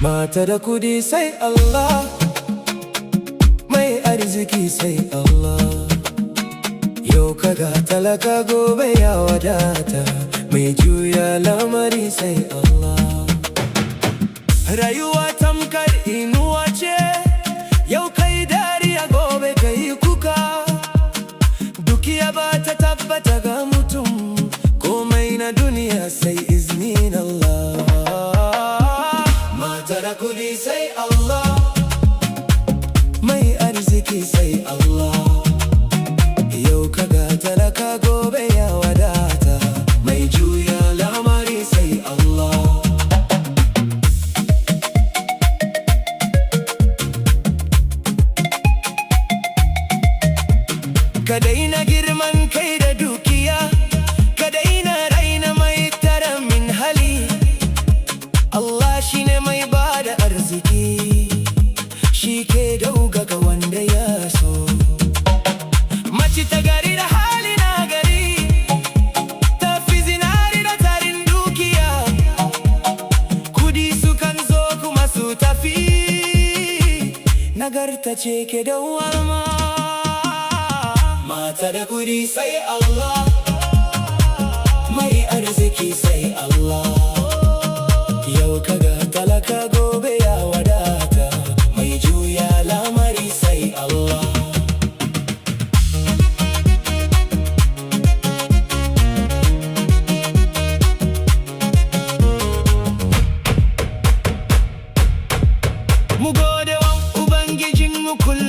Mata da kudi sai Allah, mai arziki sai Allah. Yau kaga talaka gobe ya wadata, mai juya lamari sai Allah. Rayuwa tamkar inuwa ce, yau kai dariya gobe kai kuka. Dukiya ba ta tabbata ga mutum, komai na duniya sai iznin Allah. Mata da kudi sai Allah, mai arziki sai Allah. Yau kaga talaka gobe ya wadata, mai juya lamari sai Allah. Ka daina girman kai da dukiya, ka daina raina mai tara min hali. Allah shine mai bada arziki, shi ke daugaga wanda ya so. Mace ta gari da hali na gari, tafi zinari da tarin dukiya. Kudi sukan zo kuma su tafi, nagarta ce ke dawwama. Mata da kudi sai Allah, mai arziki sai Allah. Yau kaga talaka gobe ya wadata, mai juya lamari sai Allah. Mu gode wa Ubangijinmu kullum.